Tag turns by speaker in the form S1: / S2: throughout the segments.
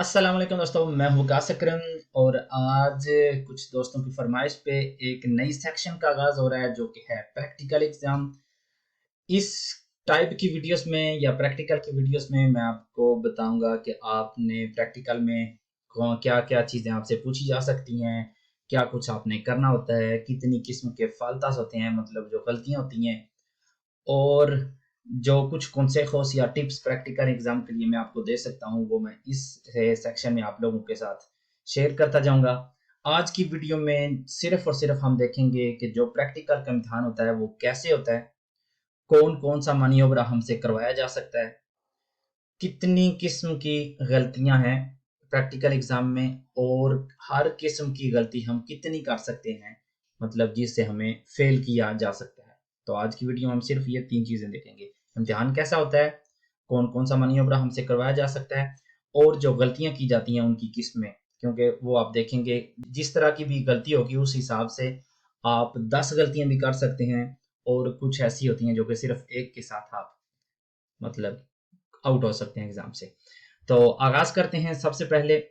S1: अस्सलाम वालेकुम दोस्तों, मैं हूँ कासिकरम। और आज कुछ दोस्तों की फरमाइश पे एक नई सेक्शन का आगाज हो रहा है जो कि है प्रैक्टिकल एग्जाम। इस टाइप की वीडियोस में या प्रैक्टिकल की वीडियोस में मैं आपको बताऊंगा कि आपने प्रैक्टिकल में क्या क्या चीज़ें आपसे पूछी जा सकती हैं, क्या कुछ आपने करना होता है, कितनी किस्म के फाल्तास होते हैं, मतलब जो गलतियां होती हैं, और जो कुछ कॉन्सेप्ट्स या टिप्स प्रैक्टिकल एग्जाम के लिए मैं आपको दे सकता हूँ वो मैं इस सेक्शन में आप लोगों के साथ शेयर करता जाऊंगा। आज की वीडियो में सिर्फ और सिर्फ हम देखेंगे कि जो प्रैक्टिकल का इम्तिहान होता है वो कैसे होता है, कौन कौन सा मनियोब्रा हमसे करवाया जा सकता है, कितनी किस्म की गलतियां हैं प्रैक्टिकल एग्जाम में, और हर किस्म की गलती हम कितनी कर सकते हैं, मतलब जिससे हमें फेल किया जा सकता है। तो आज की वीडियो में हम सिर्फ ये तीन चीजें देखेंगे: इम्तिहान कैसा होता है, कौन कौन सा मनियोब्रा हमसे करवाया जा सकता है, और जो गलतियां की जाती हैं उनकी किस्में, क्योंकि वो आप देखेंगे जिस तरह की भी गलती होगी उस हिसाब से आप 10 गलतियां भी कर सकते हैं, और कुछ ऐसी होती हैं जो कि सिर्फ एक के साथ आप मतलब आउट हो सकते हैं एग्जाम से। तो आगाज करते हैं सबसे पहले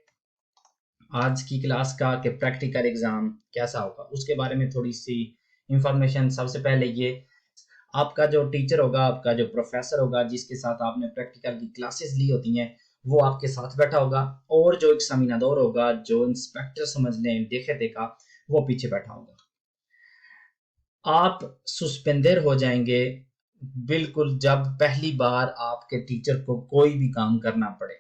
S1: आज की क्लास का कि प्रैक्टिकल एग्जाम कैसा होगा, उसके बारे में थोड़ी सी इंफॉर्मेशन। सबसे पहले ये आपका जो टीचर होगा, आपका जो प्रोफेसर होगा जिसके साथ आपने प्रैक्टिकल की क्लासेस ली होती हैं, वो आपके साथ बैठा होगा, और जो एग्जामिनर होगा, जो इंस्पेक्टर समझ लें देखे का, वो पीछे बैठा होगा। आप सुस्पेंदर हो जाएंगे बिल्कुल जब पहली बार आपके टीचर को कोई भी काम करना पड़े,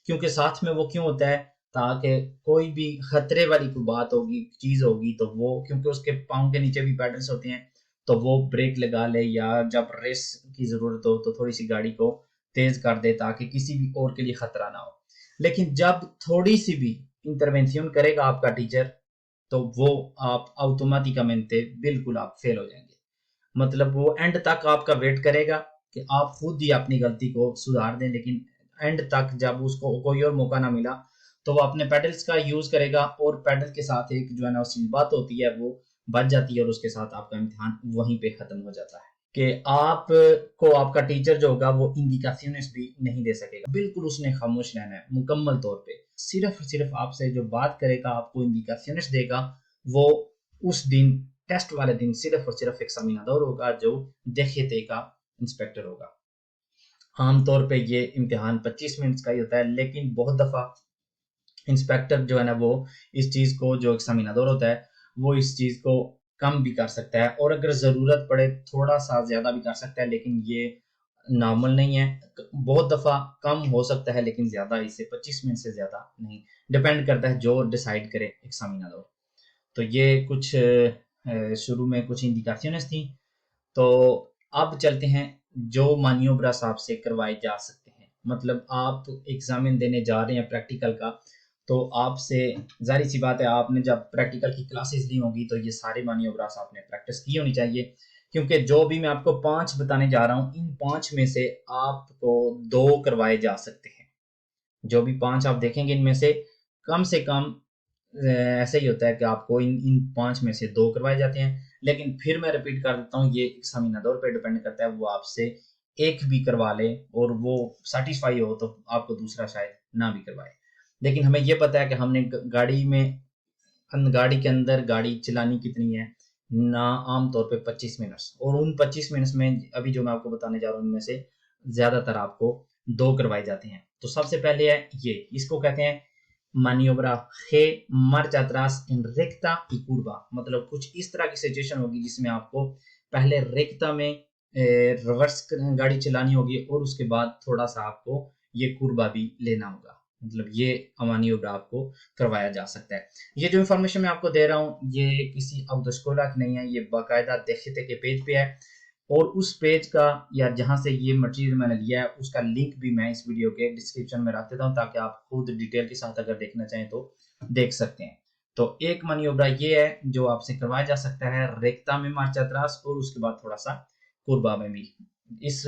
S1: क्योंकि साथ में वो क्यों होता है, ताकि कोई भी खतरे वाली कोई बात होगी, चीज होगी, तो वो क्योंकि उसके पाँव के नीचे भी पैडल्स होते हैं, तो वो ब्रेक लगा ले, या जब रेस की जरूरत हो तो थोड़ी सी गाड़ी को तेज कर दे ताकि किसी भी और के लिए खतरा ना हो। लेकिन जब थोड़ी सी भी इंटरवेंशन करेगा आपका टीचर, तो वो आप automáticamente बिल्कुल आप फेल हो जाएंगे। मतलब वो एंड तक आपका वेट करेगा कि आप खुद ही अपनी गलती को सुधार दें, लेकिन एंड तक जब उसको कोई और मौका ना मिला तो वो अपने पेडल्स का यूज करेगा, और पेडल के साथ एक जो है ना सील बात होती है वो बच जाती है, और उसके साथ आपका इम्तिहान वहीं पे खत्म हो जाता है कि आप को आपका टीचर जो होगा वो इंडिकेशंस भी नहीं दे सकेगा। बिल्कुल उसने खामोश रहना है मुकम्मल तौर पे, सिर्फ सिर्फ आपसे जो बात करेगा, आपको इंडिकेशंस देगा, वो उस दिन टेस्ट वाले दिन सिर्फ और सिर्फ एग्जामिनर होगा जो देखे का इंस्पेक्टर होगा। आमतौर पे ये इम्तिहान 25 मिनट का ही होता है, लेकिन बहुत दफा इंस्पेक्टर जो है ना वो इस चीज को, जो एग्जामिनर होता है वो इस चीज को कम भी कर सकता है, और अगर जरूरत पड़े थोड़ा सा ज्यादा भी कर सकता है, लेकिन ये नॉर्मल नहीं है। बहुत दफा कम हो सकता है लेकिन ज्यादा इससे 25 मिनट से ज्यादा नहीं। डिपेंड करता है जो डिसाइड करे एग्जामिनर। तो ये कुछ शुरू में कुछ इंडिकेशंस थी। तो अब चलते हैं जो मान्योब्रास आपसे करवाए जा सकते हैं। मतलब आप एग्जामिन देने जा रहे हैं प्रैक्टिकल का, तो आपसे जाहिर सी बात है आपने जब प्रैक्टिकल की क्लासेस ली होंगी तो ये सारे मान्योब्रास आपने प्रैक्टिस की होनी चाहिए, क्योंकि जो भी मैं आपको 5 बताने जा रहा हूँ इन 5 में से आपको 2 करवाए जा सकते हैं। जो भी 5 आप देखेंगे इनमें से कम ऐसा ही होता है कि आपको इन इन 5 में से 2 करवाए जाते हैं। लेकिन फिर मैं रिपीट कर देता हूँ, ये एग्जामिनर पे डिपेंड करता है, वो आपसे एक भी करवा ले और वो सेटिस्फाई हो तो आपको दूसरा शायद ना भी करवाए। लेकिन हमें ये पता है कि हमने गाड़ी के अंदर गाड़ी चलानी कितनी है ना, आमतौर पे 25 मिनट, और उन 25 मिनट में अभी जो मैं आपको बताने जा रहा हूँ उनमें से ज्यादातर आपको 2 करवाए जाते हैं। तो सबसे पहले है ये, इसको कहते हैं maniobra G marcha atrás en recta y curva। मतलब कुछ इस तरह की सिचुएशन होगी जिसमें आपको पहले रेक्ता में रिवर्स गाड़ी चलानी होगी, और उसके बाद थोड़ा सा आपको ये कुर्बा भी लेना होगा। मतलब ये maniobra आपको करवाया जा सकता है। ये जो इन्फॉर्मेशन मैं आपको दे रहा हूँ ये किसी अवदस्कोला की नहीं है, ये बाकायदा देखते के पेज पे है, और उस पेज का या जहां से ये मटेरियल मैंने लिया है उसका लिंक भी मैं इस वीडियो के डिस्क्रिप्शन में रख देता हूं, ताकि आप खुद डिटेल के साथ अगर देखना चाहें तो देख सकते हैं। तो एक मनियोब्रा ये है जो आपसे करवाया जा सकता है रेक्ता में मार्चा त्रास, और उसके बाद थोड़ा सा कुर्बा में भी। इस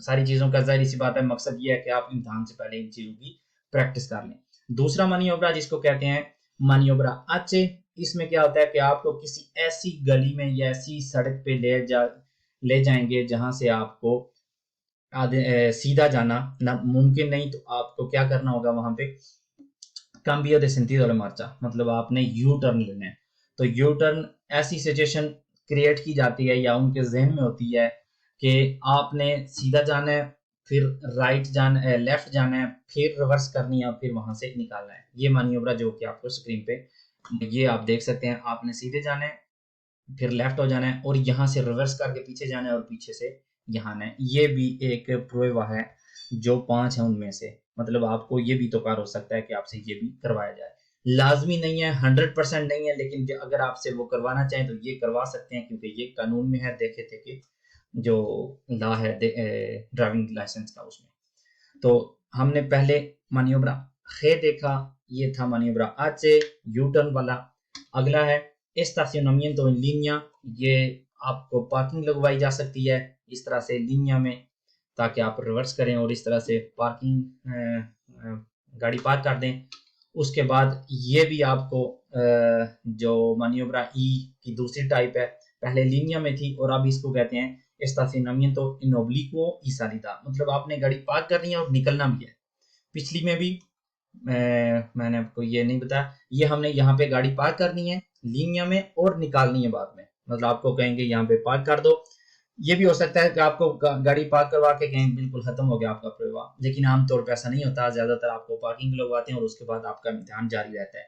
S1: सारी चीजों का जाहिर सी बात है मकसद ये है कि आप इम्तिहान से पहले इन चीजों की प्रैक्टिस कर लें। दूसरा मनियोब्रा जिसको कहते हैं मनियोब्रा अच्छे, इसमें क्या होता है कि आपको किसी ऐसी गली में या ऐसी सड़क पे ले जाएंगे जहां से आपको सीधा जाना ना मुमकिन नहीं, तो आपको क्या करना होगा वहां पे cambio de sentido de marcha, मतलब आपने यू टर्न लेना है। तो यू टर्न ऐसी सिचुएशन क्रिएट की जाती है या उनके जहन में होती है कि आपने सीधा जाना है, फिर राइट जाना, लेफ्ट जाना है, फिर रिवर्स करनी है, फिर वहां से निकालना है। ये मानियोब्रा जो कि आपको स्क्रीन पे ये आप देख सकते हैं, आपने सीधे जाना है, फिर लेफ्ट हो जाना है और यहाँ से रिवर्स करके पीछे जाना है और पीछे से यहाँ आना है। ये भी एक प्रोवा है जो 5 है उनमें से, मतलब आपको ये भी तोकार हो सकता है कि आपसे ये भी करवाया जाए। लाजमी नहीं है, 100% नहीं है, लेकिन अगर आपसे वो करवाना चाहें तो ये करवा सकते हैं, क्योंकि ये कानून में है, देखे थे कि जो लॉ है ड्राइविंग लाइसेंस का, उसमें। तो हमने पहले मानियोब्रा खे देखा, ये था मानियोब्रा आचे, यू टर्न वाला। अगला है estacionamiento en línea, ये आपको पार्किंग लगवाई जा सकती है इस तरह से लीनिया में, ताकि आप रिवर्स करें और इस तरह से पार्किंग गाड़ी पार्क कर दें। उसके बाद ये भी आपको जो मानियोब्रा ई की दूसरी टाइप है, पहले लीनिया में थी और अब इसको कहते हैं estacionamiento en oblicuo y salida, मतलब आपने गाड़ी पार्क करनी है और निकलना भी है। पिछली में भी मैंने आपको ये नहीं बताया, ये हमने यहाँ पे गाड़ी पार्क करनी है लीनिया में और निकालनी है बाद में, मतलब आपको कहेंगे यहाँ पे पार्क कर दो। ये भी हो सकता है कि आपको गाड़ी पार्क करवा के कहें बिल्कुल खत्म हो गया आपका प्रवाह, लेकिन आमतौर पर ऐसा नहीं होता। ज्यादातर आपको पार्किंग लगवाते हैं और उसके बाद आपका इम्तिहान जारी रहता है।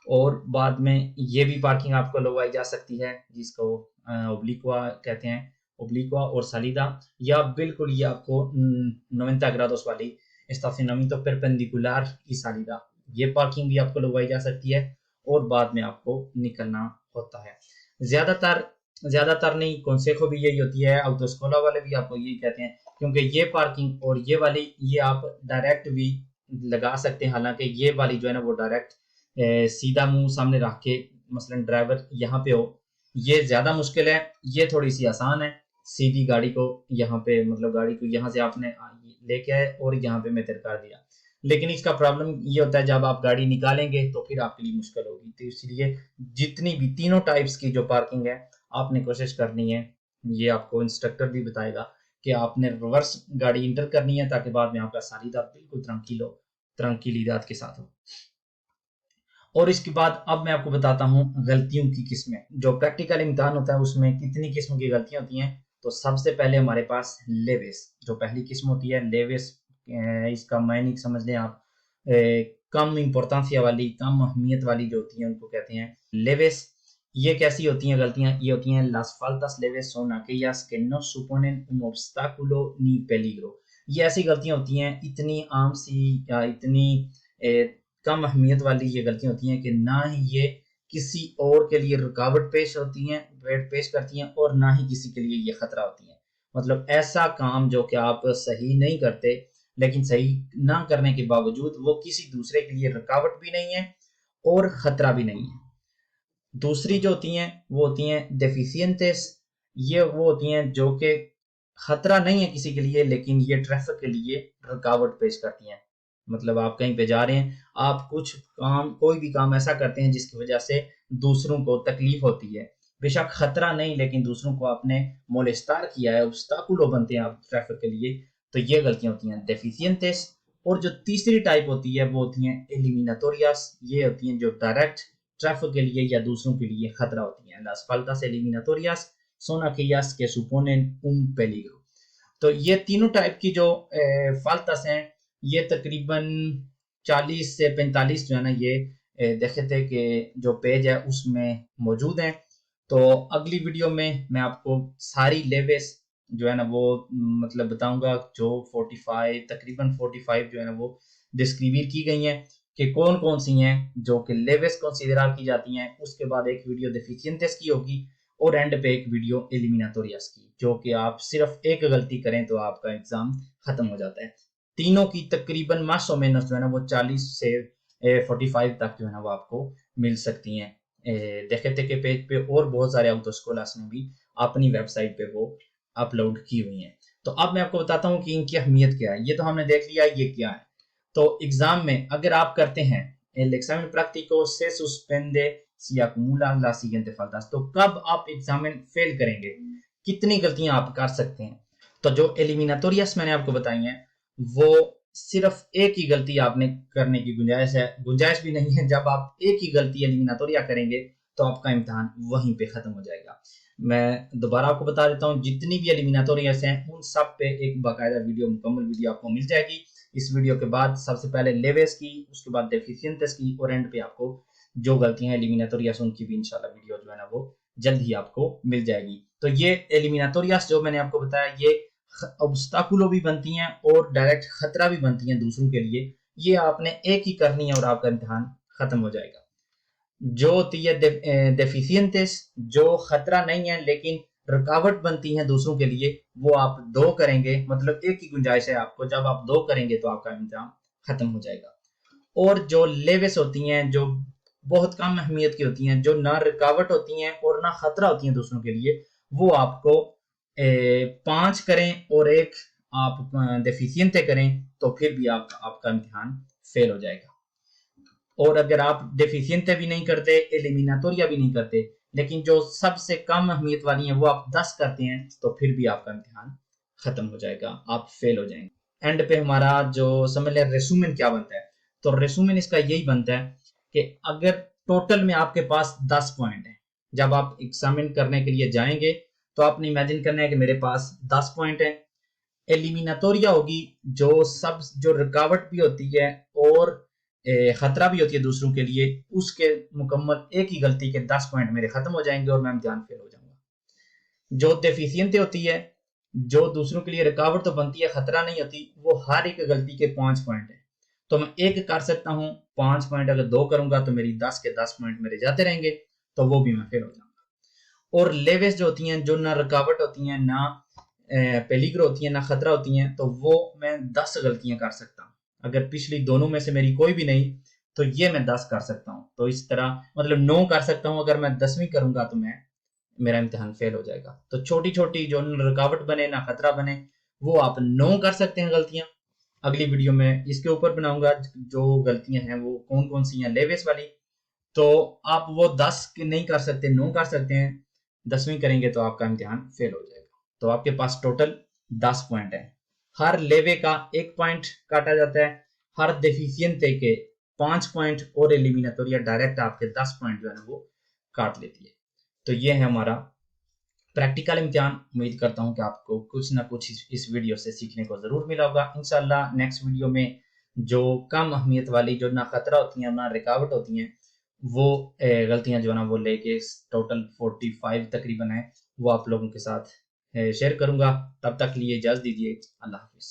S1: और बाद में ये भी पार्किंग आपको लगवाई जा सकती है, जिसको ओब्लिक्वा कहते हैं, ओब्लिक्वा और सालिदा, या बिल्कुल ये आपको 90 grados वाली estacionamiento perpendicular y salida, ये पार्किंग भी आपको लगवाई जा सकती है और बाद में आपको निकलना होता है। ज्यादातर नहीं, कॉन्सेको भी यही होती है, ऑटोस्कोला वाले भी आपको यही कहते हैं, क्योंकि ये पार्किंग और ये वाली ये आप डायरेक्ट भी लगा सकते हैं। हालांकि ये वाली जो है ना वो डायरेक्ट सीधा मुंह सामने रख के, मसलन ड्राइवर यहाँ पे हो, ये ज्यादा मुश्किल है। ये थोड़ी सी आसान है, सीधी गाड़ी को यहाँ पे, मतलब गाड़ी को यहाँ से आपने लेके आए और यहाँ पे मेथड कर दिया। लेकिन इसका प्रॉब्लम ये होता है जब आप गाड़ी निकालेंगे तो फिर आपके लिए मुश्किल होगी। तो इसलिए जितनी भी तीनों टाइप्स की जो पार्किंग है आपने कोशिश करनी है, ये आपको इंस्ट्रक्टर भी बताएगा कि आपने रिवर्स गाड़ी इंटर करनी है, ताकि बाद में आपका सालीदा बिल्कुल त्रंकीलीदात के साथ हो। और इसके बाद अब मैं आपको बताता हूँ गलतियों की किस्में। जो प्रैक्टिकल इम्तिहान होता है उसमें कितनी किस्म की गलतियां होती हैं। तो सबसे पहले हमारे पास लेवेस, जो पहली किस्म होती है लेवेस, इसका मायने समझ लें आप, कम इम्पोर्टेंसिया वाली, कम अहमियत वाली जो होती है उनको कहते हैं लेवेस। ये कैसी होती हैं गलतियां? ये होती हैं las faltas leves son aquellas que no suponen un obstáculo ni peligro। ये ऐसी गलतियां होती हैं, इतनी आम सी या इतनी कम अहमियत वाली ये गलतियां होती हैं कि ना ही ये किसी और के लिए रुकावट पेश करती हैं और ना ही किसी के लिए ये खतरा होती हैं। मतलब ऐसा काम जो कि आप सही नहीं करते, लेकिन सही ना करने के बावजूद वो किसी दूसरे के लिए रुकावट भी नहीं है और खतरा भी नहीं है। दूसरी जो होती हैं वो होती हैं डेफिशिएंटेस। ये वो होती हैं जो कि खतरा नहीं है किसी के लिए, लेकिन ये ट्रैफिक के लिए रुकावट पेश करती हैं। मतलब आप कहीं पे जा रहे हैं, आप कुछ काम, कोई भी काम ऐसा करते हैं जिसकी वजह से दूसरों को तकलीफ होती है, बेशक खतरा नहीं, लेकिन दूसरों को आपने मोलेस्टार किया है, ऑब्स्टाकुलो बनते हैं आप ट्रैफिक के लिए। तो ये गलतियां होती हैं डेफिशिएंटेस। और जो तीसरी टाइप होती है वो होती है एलिमिनाटोरियास। ये होती हैं जो डायरेक्ट ट्रैफिक के लिए या दूसरों के लिए खतरा होती है। Las faltas eliminatorias son aquellas que suponen un peligro। तो ये तीनों टाइप की जो फाल्तास हैं, ये तकरीबन 40 से 45 जो है ना, ये देखे थे कि जो पेज है उसमें मौजूद हैं। तो अगली वीडियो में मैं आपको सारी लेवेस जो है ना वो मतलब बताऊंगा, जो 45 तकरीबन 45 जो है ना वो डिस्क्रिब की गई हैं कि कौन कौन सी हैं जो कि लेवेस कंसीडर की जाती हैं। उसके बाद एक वीडियो डेफिशिएंटेस की होगी और एंड पे एक वीडियो एलिमिनाटोरियस की, जो कि आप सिर्फ एक गलती करें तो आपका एग्जाम खत्म हो जाता है। तीनों की तकरीबन मासो मेहनत जो है ना वो 40 से 45 तक जो है ना वो आपको मिल सकती हैं देखे थे के पेज पे, और बहुत सारे ऑटोस्कोलास ने भी अपनी वेबसाइट पे वो अपलोड की हुई हैं। तो अब मैं आपको बताता हूँ कि इनकी अहमियत क्या है। ये तो हमने देख लिया ये क्या है। तो एग्जाम में अगर आप करते हैं el examen práctico se suspende si acumula las siguientes faltas, तो कब आप एग्जामिन फेल करेंगे, कितनी गलतियां आप कर सकते हैं। तो जो एलिमिनाटोरियस मैंने आपको बताई हैं वो सिर्फ एक ही गलती आपने करने की गुंजाइश भी नहीं है। जब आप एक ही गलती एलिमिनाटोरिया करेंगे तो आपका इम्तिहान वहीं पे खत्म हो जाएगा। मैं दोबारा आपको बता देता हूँ, जितनी भी एलिमिनाटोरियास हैं उन सब पे एक बाकायदा वीडियो, मुकम्मल वीडियो आपको मिल जाएगी। इस वीडियो के बाद सबसे पहले लेवेस की, उसके बाद डेफिशिएंटेस की, और एंड पे आपको जो गलतियां एलिमिनाटोरियास उनकी भी इंशाल्लाह वीडियो जो है ना वो जल्द ही आपको मिल जाएगी। तो ये एलिमिनाटोरियास जो मैंने आपको बताया, ये ऑब्स्टाकुलो भी बनती हैं और डायरेक्ट खतरा भी बनती हैं दूसरों के लिए। ये आपने एक ही करनी है और आपका इम्तिहान खत्म हो जाएगा। जो होती है डेफिशिएंटेस, जो खतरा नहीं है लेकिन रुकावट बनती है दूसरों के लिए, वो आप दो करेंगे, मतलब एक ही गुंजाइश है आपको, जब आप दो करेंगे तो आपका इम्तिहान खत्म हो जाएगा। और जो लेवेस होती हैं, जो बहुत कम अहमियत की होती हैं, जो ना रुकावट होती हैं और ना खतरा होती हैं दूसरों के लिए, वो आपको 5 करें और एक आप डेफिशिएंटे करें तो फिर भी आपका इम्तिहान फेल हो जाएगा। और अगर आप डेफिशिएंटे भी नहीं करते, एलिमिनाटोरिया भी नहीं करते, लेकिन जो सबसे कम अहमियत वाली हैं वो आप 10 करते हैं, तो फिर भी आपका इम्तिहान खत्म हो जाएगा, आप फेल हो जाएंगे। एंड पे हमारा जो समझ लें रेसूमेन क्या बनता है, तो रेसूमेन इसका यही बनता है कि अगर टोटल में आपके पास 10 पॉइंट है, जब आप एग्जामिन करने के लिए जाएंगे तो आपने इमेजिन करना है कि मेरे पास 10 पॉइंट है। एलिमिनाटोरिया होगी जो रुकावट भी होती है और खतरा भी होती है दूसरों के लिए, उसके मुकम्मल एक ही गलती के 10 पॉइंट मेरे खत्म हो जाएंगे और मैं इम्तिहान फेल हो जाऊंगा। जो डेफिशिएंटे होती है, जो दूसरों के लिए रुकावट तो बनती है, खतरा नहीं होती, वो हर एक गलती के 5 पॉइंट है। तो मैं एक कर सकता हूँ, 5 पॉइंट अगर दो करूंगा तो मेरी 10 के 10 पॉइंट मेरे जाते रहेंगे, तो वो भी मैं फेल हो जाऊंगा। और लेवेस जो होती हैं, जो ना रुकावट होती हैं, ना पेलिग्रो होती है, ना खतरा होती हैं, तो वो मैं 10 गलतियां कर सकता हूँ। अगर पिछली दोनों में से मेरी कोई भी नहीं, तो ये मैं 10 कर सकता हूँ। तो इस तरह मतलब 9 कर सकता हूँ। अगर मैं 10वीं करूंगा तो मेरा इम्तिहान फेल हो जाएगा। तो छोटी छोटी जो रुकावट बने, ना खतरा बने, वो आप 9 कर सकते हैं गलतियां। अगली वीडियो में इसके ऊपर बनाऊंगा जो गलतियां हैं वो कौन कौन सी हैं लेवेस वाली। तो आप वो 10 नहीं कर सकते, 9 कर सकते हैं। 10वीं करेंगे तो आपका इम्तिहान फेल हो जाएगा। तो आपके पास टोटल 10 पॉइंट है। हर लेवे का 1 पॉइंट काटा जाता है, हर डेफिशिएंटे के 5 पॉइंट, और एलिमिनाटोरिया डायरेक्ट आपके 10 पॉइंट जो है वो काट लेती है। तो ये है हमारा प्रैक्टिकल इम्तिहान। उम्मीद करता हूँ कि आपको कुछ ना कुछ इस वीडियो से सीखने को जरूर मिला होगा। इंशाल्लाह नेक्स्ट वीडियो में जो कम अहमियत वाली, जो ना खतरा होती हैं ना रुकावट होती हैं, वो गलतियां जो है ना वो लेके टोटल 45 तकरीबन है, वो आप लोगों के साथ शेयर करूंगा। तब तक लिए इजाजत दीजिए। अल्लाह हाफिज।